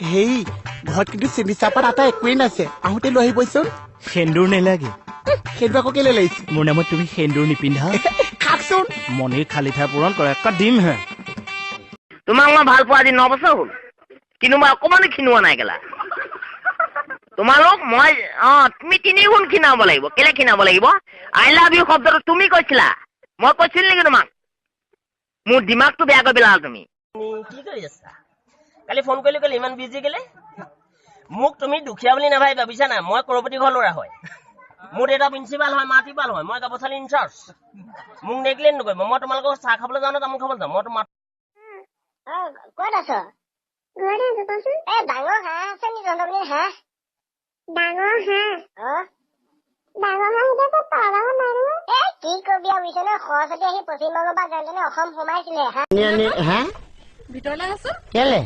হেই ঘৰত কিন্তু চেনি চাহপাত আটা একোৱেই নাছে আহোঁতে লৈ আহিবচোন সেন্দুৰ নেলাগে সেইটো আকৌ কেলে লাগিছে মোৰ নামত তুমি সেন্দুৰ নিপিন্ধা খাকচোন মনিৰ খালি ঠাই পূৰণ কৰা একটা দিম হে তোমাক মই ভাল পোৱা আজি 9 বছৰ হ'ল কিন্তু মই অকণমানো খিনোৱা নাই কেলা তোমালোক মই তুমি 3 গুণ খিনাব লাগিব কেলে খিনাব লাগিব আই লাভ ইউ শব্দটো তুমি কৈছিলা মই কৈছিল নেকি তোমাক মোৰ দিমাগটো বেয়া কৰি পেলালা তুমি কি কৰি আছা কালি ফোন কৰিলো কেলে ইমান বিজি কেলে মোক তুমি দুখীয়া বুলি নাভাবিবা বুজিছা না মই কৰপতি ঘৰ ল'ৰা হয় মোৰ দেউতা প্ৰিন্সিপাল হয় মাতিপাল হয় মই গাবচালি ইনচাৰ্জ মোক নেগলেক্ট নকৰিব মই তোমালোকৰ চাহ খাবলৈ যাওঁ তামোল খাবলৈ যাওঁ মই তোমাৰ ক'ত আছ ঘৰতে আছো কচোন ডাঙৰ হাঁহ আছে নি তহঁতৰ হাঁহ ডাঙৰ হাঁহ ডাঙৰ হাঁহ এতিয়া পালাও নাই কি কবি আৰু বুজিছ নে সৰস্বতী আহি পশ্চিমবংগৰ পৰা যেনে অসম সোমাইছিলে ভিতৰলৈ আছো কেলে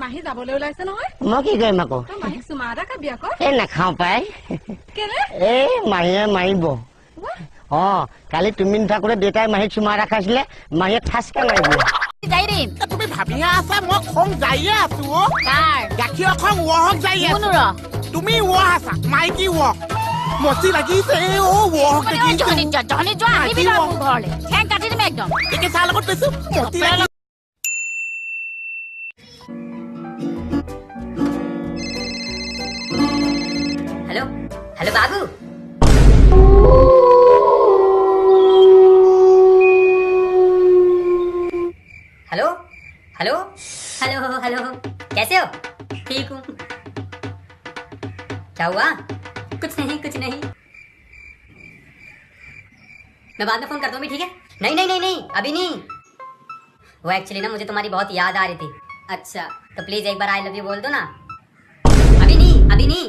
মাহী যাবলৈ ওলাইছে নহয় মই কি কৰিম আকৌ মাহীক চুমা এটা খাবি আকৌ এই নাখাওঁ পাই কেলে এই মাহীয়ে মাৰিব কালি তুমি নাথাকোতে দেউতাই মাহীক চুমা এটা খাইছিলে মাহীয়ে ঠাচকে মাৰিব তুমি ভাবিহে আছা মই খং যায়ে আছো গাখীৰ খং ৱহক যাই আছো তুমি ৱহ আছা মাইকী ৱহ মচি লাগিছে একে চাহ লগত কৈছো মচি লাগি हेलो हेलो बाबू हेलो हेलो हेलो हेलो कैसे हो ठीक हूँ क्या हुआ कुछ नहीं मैं बाद में फोन करता हूँ ठीक है नहीं अभी नहीं वो एक्चुअली ना मुझे तुम्हारी बहुत याद आ रही थी अच्छा तो प्लीज एक बार आई लव यू बोल दो ना अभी नहीं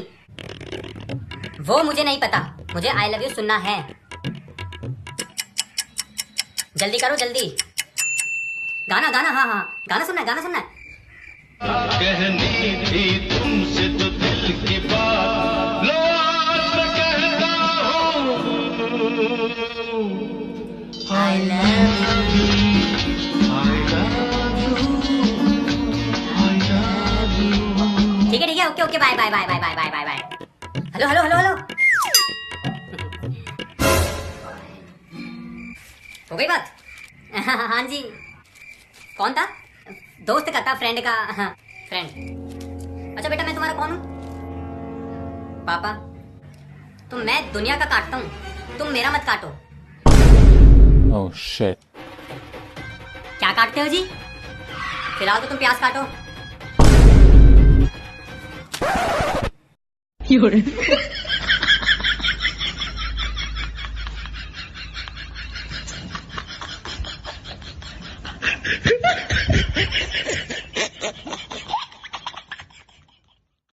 वो मुझे नहीं पता मुझे आई लव यू सुनना है जल्दी करो जल्दी गाना हाँ गाना सुनना है कहनी थी तुमसे तो दिल की बात लो आज मैं कहता हूँ I love you ठीक है ओके बाय हेलो हो गई बात हाँ जी कौन था दोस्त का था फ्रेंड का फ्रेंड अच्छा बेटा मैं तुम्हारा कौन हूँ पापा मैं दुनिया का काटता हूँ तुम मेरा मत काटो Oh shit. क्या काटते हो जी फिलहाल तो तुम प्याज काटो